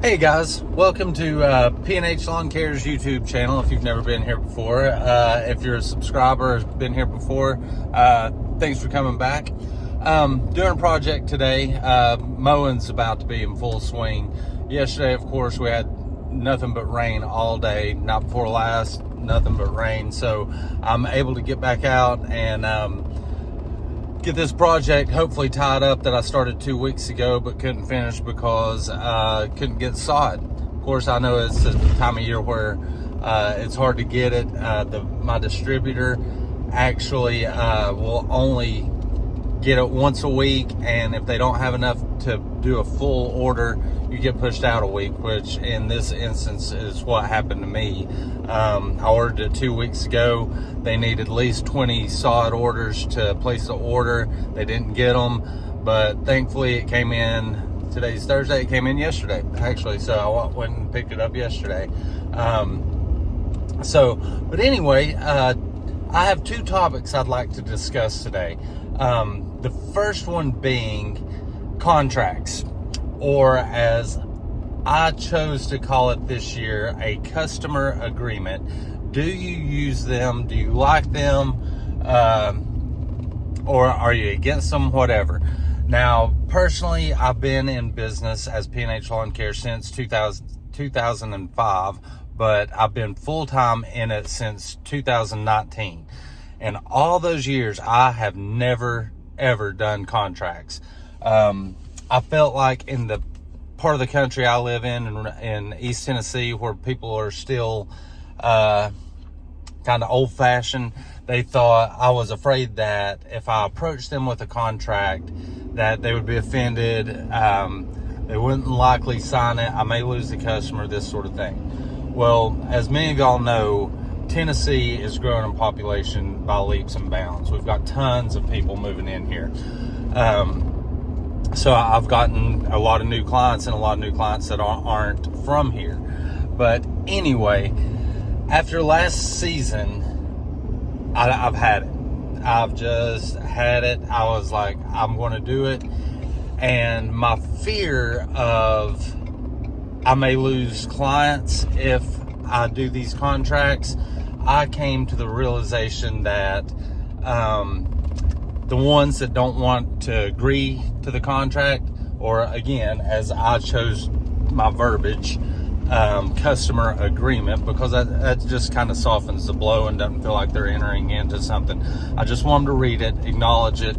Hey guys, welcome to P&H Lawn Care's YouTube channel. If you've never been here before, if you're a subscriber or been here before, thanks for coming back. Doing a project today. Mowing's about to be in full swing. Yesterday, of course, we had nothing but rain all day. Not before last, nothing but rain. So I'm able to get back out and get this project hopefully tied up that I started 2 weeks ago but couldn't finish because I couldn't get sod. Of course, I know it's the time of year where it's hard to get it. My distributor actually will only get it once a week, and if they don't have enough to do a full order, you get pushed out a week, which in this instance is what happened to me. I ordered it 2 weeks ago. They needed at least 20 sod orders to place the order. They didn't get them, but thankfully it came in. Today's Thursday. It came in yesterday, actually, so I went and picked it up yesterday. But anyway, I have two topics I'd like to discuss today. The first one being contracts, or as I chose to call it this year, a customer agreement. Do you use them? Do you like them? Or are you against them? Whatever. Now, personally, I've been in business as P&H Lawn Care since 2005, but I've been full-time in it since 2019. And all those years, I have never, ever done contracts. I felt like in the part of the country I live in East Tennessee, where people are still kind of old-fashioned, they thought I was afraid that if I approached them with a contract, that they would be offended. They wouldn't likely sign it. I may lose the customer, this sort of thing. Well, as many of y'all know, Tennessee is growing in population by leaps and bounds. We've got tons of people moving in here. So I've gotten a lot of new clients and a lot of new clients that aren't from here. But anyway, after last season, I've had it. I've just had it. I was like, I'm going to do it. And my fear of I may lose clients if I do these contracts, I came to the realization that the ones that don't want to agree to the contract, or again, as I chose my verbiage, customer agreement, because that just kind of softens the blow and doesn't feel like they're entering into something. I just want them to read it, acknowledge it,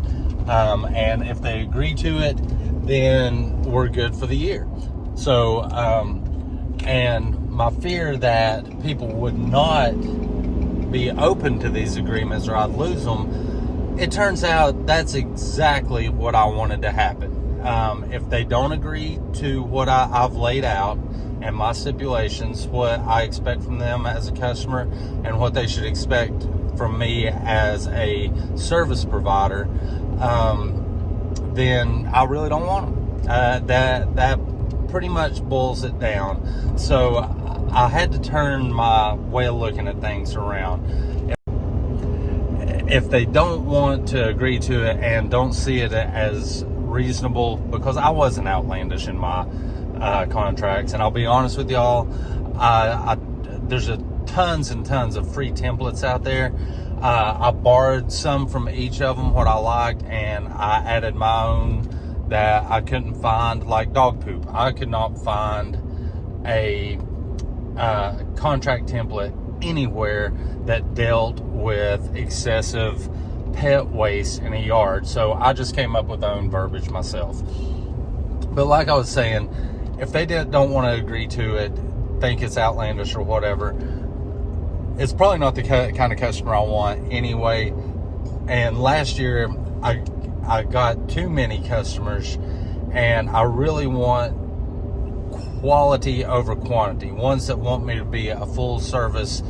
and if they agree to it, then we're good for the year. So, and my fear that people would not be open to these agreements or I'd lose them, it turns out that's exactly what I wanted to happen. If they don't agree to what I've laid out and my stipulations, what I expect from them as a customer and what they should expect from me as a service provider, then I really don't want them. That pretty much boils it down. So I had to turn my way of looking at things around. If they don't want to agree to it and don't see it as reasonable, because I wasn't outlandish in my contracts, and I'll be honest with y'all, there's tons and tons of free templates out there. I borrowed some from each of them, what I liked, and I added my own that I couldn't find, like dog poop. I could not find a contract template anywhere that dealt with excessive pet waste in a yard. So I just came up with my own verbiage myself. But like I was saying, if they don't want to agree to it, think it's outlandish or whatever, it's probably not the kind of customer I want anyway. And last year, I got too many customers, and I really want quality over quantity. Ones that want me to be a full service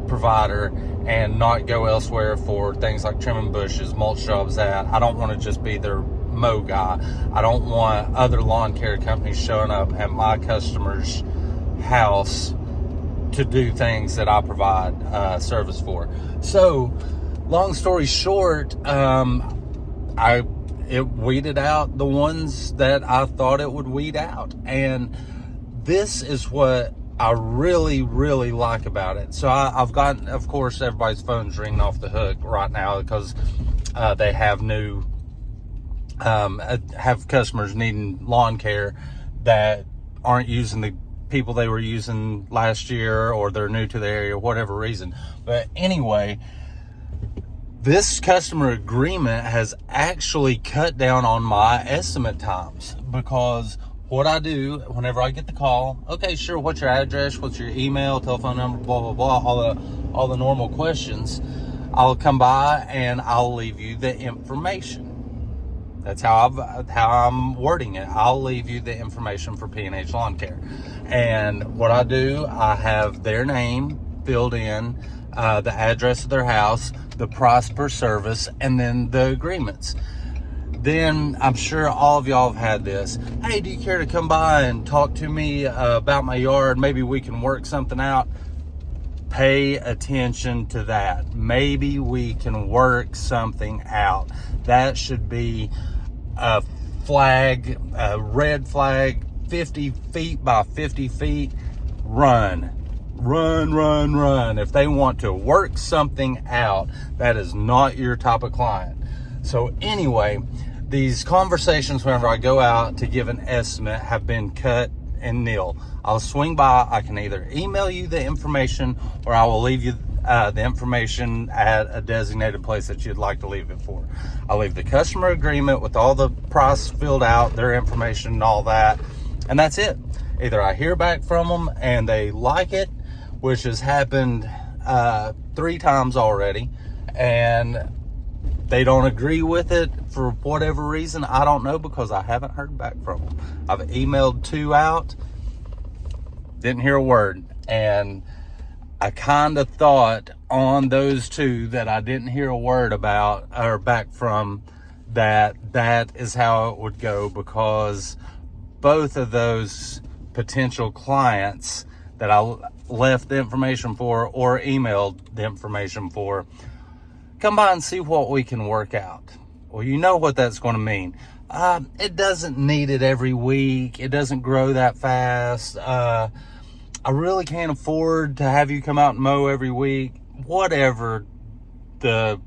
provider and not go elsewhere for things like trimming bushes, mulch jobs. That I don't want to just be their mow guy. I don't want other lawn care companies showing up at my customer's house to do things that I provide service for. So, long story short, it weeded out the ones that I thought it would weed out, and this is what I really, really like about it. So I've got, of course, everybody's phone's ringing off the hook right now because they have new, have customers needing lawn care that aren't using the people they were using last year, or they're new to the area, whatever reason. But anyway, this customer agreement has actually cut down on my estimate times, because what I do whenever I get the call, okay, sure, what's your address, what's your email, telephone number, blah, blah, blah, all the normal questions, I'll come by and I'll leave you the information. That's how I'm wording it. I'll leave you the information for P&H Lawn Care. And what I do, I have their name filled in, the address of their house, the price per service, and then the agreements. Then I'm sure all of y'all have had this. Hey, do you care to come by and talk to me about my yard? Maybe we can work something out. Pay attention to that. Maybe we can work something out. That should be a flag, a red flag, 50 feet by 50 feet. Run. If they want to work something out, that is not your type of client. So anyway, these conversations whenever I go out to give an estimate have been cut and nil. I'll swing by. I can either email you the information, or I will leave you the information at a designated place that you'd like to leave it for. I'll leave the customer agreement with all the price filled out, their information and all that, and that's it. Either I hear back from them and they like it, which has happened 3 times already, and they don't agree with it for whatever reason. I don't know, because I haven't heard back from them. I've emailed 2 out, didn't hear a word. And I kind of thought on those 2 that I didn't hear a word about or back from, that is how it would go, because both of those potential clients that I left the information for or emailed the information for, come by and see what we can work out. Well, you know what that's going to mean. It doesn't need it every week. It doesn't grow that fast. I really can't afford to have you come out and mow every week. Whatever the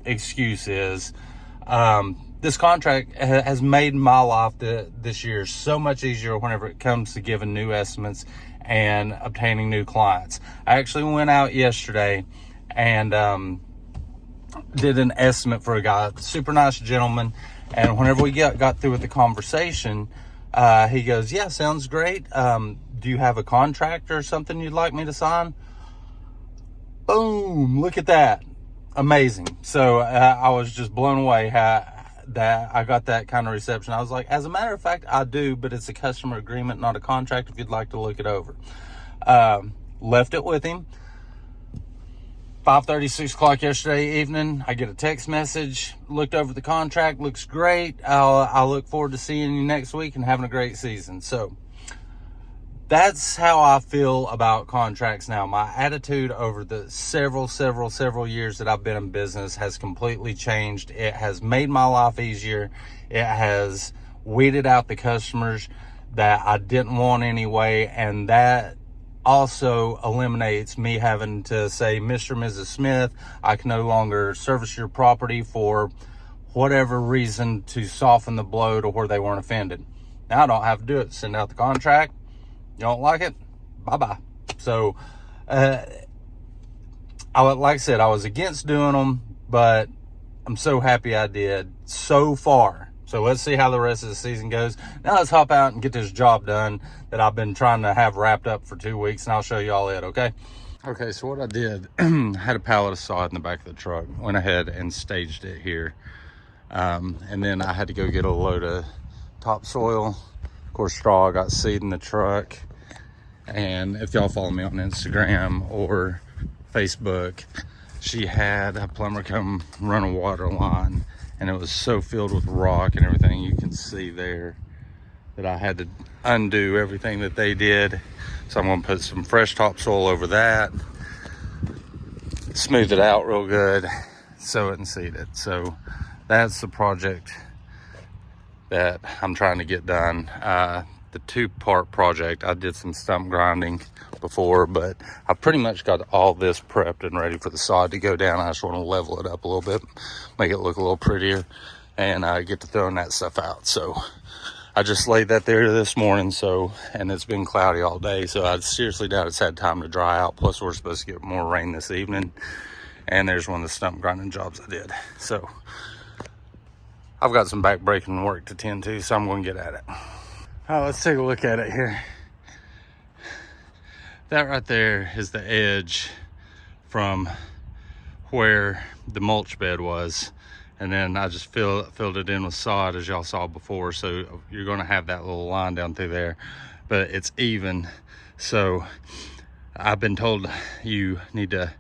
excuse is. This contract has made my life this year so much easier whenever it comes to giving new estimates and obtaining new clients. I actually went out yesterday and did an estimate for a guy, super nice gentleman, and whenever we got through with the conversation, he goes, yeah, sounds great. Do you have a contract or something you'd like me to sign? Boom, look at that. Amazing. So I was just blown away that I got that kind of reception. I was like, as a matter of fact, I do, but it's a customer agreement, not a contract, if you'd like to look it over. Left it with him. 5:30, 6 o'clock yesterday evening, I get a text message, looked over the contract, looks great. I'll look forward to seeing you next week and having a great season. So that's how I feel about contracts now. My attitude over the several years that I've been in business has completely changed. It has made my life easier. It has weeded out the customers that I didn't want anyway, and that also eliminates me having to say, Mr. and Mrs. Smith, I can no longer service your property for whatever reason to soften the blow to where they weren't offended. Now I don't have to do it. Send out the contract. You don't like it? Bye-bye. So, like I said, I was against doing them, but I'm so happy I did so far. So let's see how the rest of the season goes. Now let's hop out and get this job done that I've been trying to have wrapped up for 2 weeks, and I'll show you all it, okay? Okay, so what I did, had a pallet of sod in the back of the truck, went ahead and staged it here. And then I had to go get a load of topsoil. Of course, straw got seed in the truck. And if y'all follow me on Instagram or Facebook, she had a plumber come run a water line, and it was so filled with rock and everything, you can see there, that I had to undo everything that they did. So I'm gonna put some fresh topsoil over that, smooth it out real good, sow it and seed it. So that's the project that I'm trying to get done. the 2-part project. I did some stump grinding before, but I pretty much got all this prepped and ready for the sod to go down. I just want to level it up a little bit, make it look a little prettier, and get to throwing that stuff out. So I just laid that there this morning, and it's been cloudy all day, so I seriously doubt it's had time to dry out. Plus we're supposed to get more rain this evening, and there's one of the stump grinding jobs I did. So I've got some back-breaking work to tend to, so I'm going to get at it. All right, let's take a look at it here. That right there is the edge from where the mulch bed was. And then I just filled it in with sod, as y'all saw before. So you're going to have that little line down through there, but it's even. So I've been told you need to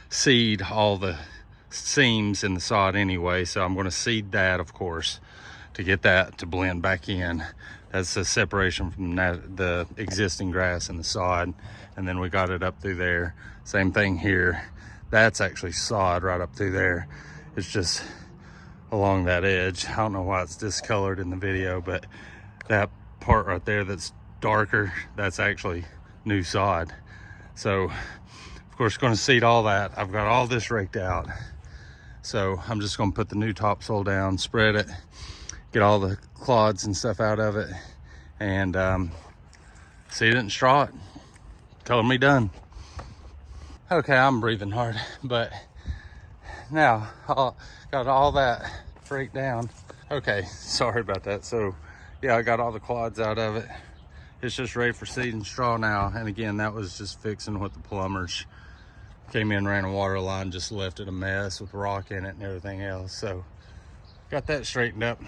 seed all the seams in the sod anyway. So I'm going to seed that, of course, to get that to blend back in. That's the separation from the existing grass and the sod. And then we got it up through there. Same thing here. That's actually sod right up through there. It's just along that edge. I don't know why it's discolored in the video, but that part right there that's darker, that's actually new sod. So of course going to seed all that. I've got all this raked out, so I'm just going to put the new topsoil down, spread it, get all the clods and stuff out of it, and seed it and straw it. Color me done. Okay, I'm breathing hard, but now got all that freaked down. Okay, sorry about that. So yeah, I got all the clods out of it. It's just ready for seed and straw now. And again, that was just fixing what the plumbers came in, ran a water line, just left it a mess with rock in it and everything else. So got that straightened up.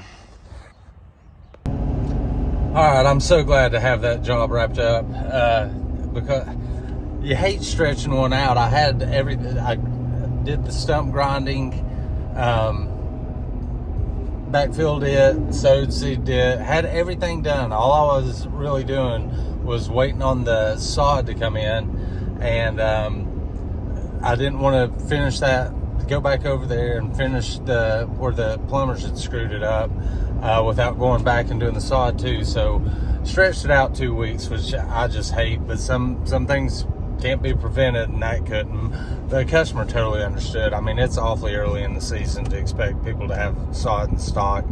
All right, I'm so glad to have that job wrapped up, because you hate stretching one out. I had everything. I did the stump grinding, backfilled it, sowed, seeded it, had everything done. All I was really doing was waiting on the sod to come in, and I didn't want to finish that, go back over there and finish where the plumbers had screwed it up without going back and doing the sod too. So stretched it out 2 weeks, which I just hate, but some things can't be prevented, and that couldn't. The customer totally understood. I mean, it's awfully early in the season to expect people to have sod in stock,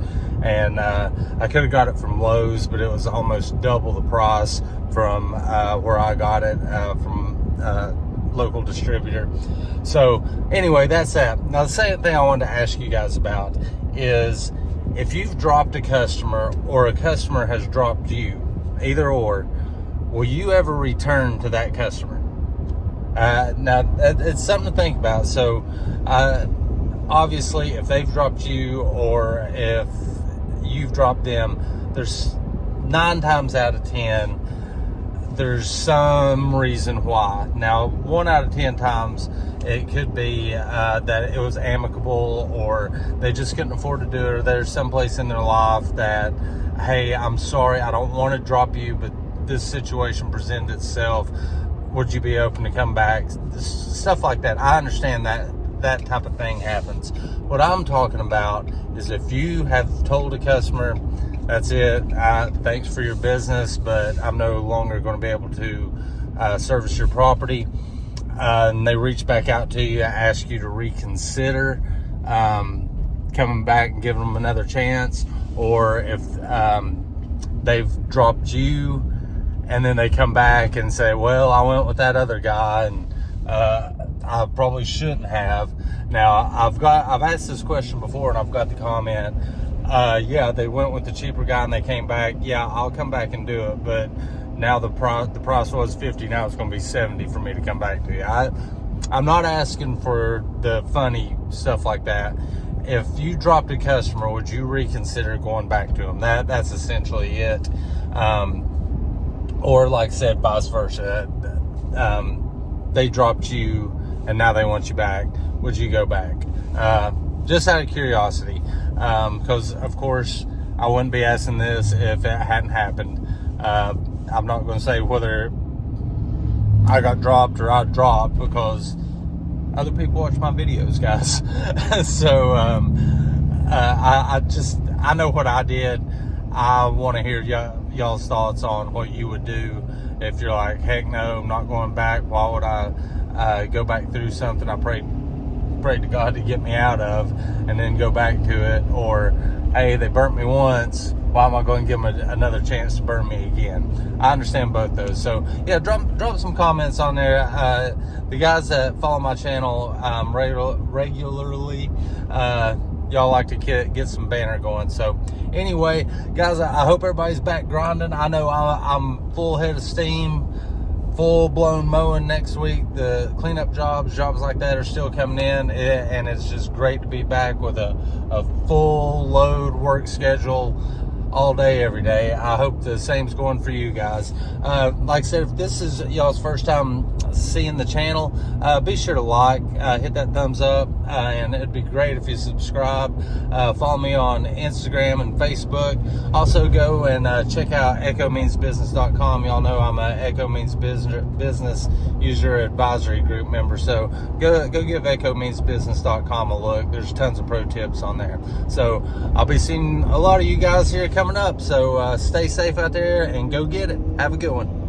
and I could have got it from Lowe's, but it was almost double the price from where I got it from local distributor. So anyway, that's that. Now the second thing I wanted to ask you guys about is, if you've dropped a customer or a customer has dropped you, either or, will you ever return to that customer? Now, it's something to think about. So, obviously, if they've dropped you or if you've dropped them, there's 9 times out of 10, there's some reason why. Now, 1 out of 10 times, it could be that it was amicable, or they just couldn't afford to do it, or there's someplace in their life that, hey, I'm sorry, I don't want to drop you, but this situation presented itself. Would you be open to come back? Stuff like that. I understand that type of thing happens. What I'm talking about is, if you have told a customer, that's it, thanks for your business, but I'm no longer going to be able to service your property, and they reach back out to you, ask you to reconsider coming back and giving them another chance, or if they've dropped you and then they come back and say, well, I went with that other guy, and I probably shouldn't have. Now, I've asked this question before, and I've got the comment, yeah, they went with the cheaper guy and they came back. Yeah, I'll come back and do it, but now the price was 50, now it's going to be 70 for me to come back to you. I'm not asking for the funny stuff like that. If you dropped a customer, would you reconsider going back to them? That's essentially it. Or like I said, vice versa. They dropped you and now they want you back. Would you go back? Just out of curiosity. Because, of course, I wouldn't be asking this if it hadn't happened. I'm not going to say whether I got dropped or I dropped, because other people watch my videos, guys. So I know what I did. I want to hear y'all y'all's thoughts on what you would do if you're like, heck no, I'm not going back. Why would I go back through something I prayed to God to get me out of and then go back to it? Or, hey, they burnt me once, why am I going to give them another chance to burn me again? I understand both those. So yeah, drop some comments on there. The guys that follow my channel regularly, y'all like to get some banner going. So anyway, guys, I hope everybody's back grinding. I know I'm full head of steam, full-blown mowing next week. The cleanup jobs like that are still coming in, and it's just great to be back with a full load work schedule all day, every day. I hope the same's going for you guys. Like I said, if this is y'all's first time seeing the channel, be sure to like, hit that thumbs up, and it'd be great if you subscribe. Follow me on Instagram and Facebook. Also go and check out echomeansbusiness.com. Y'all know I'm a Echo Means Business User Advisory Group member, so go give echomeansbusiness.com a look. There's tons of pro tips on there. So I'll be seeing a lot of you guys here coming up, so stay safe out there and go get it. Have a good one.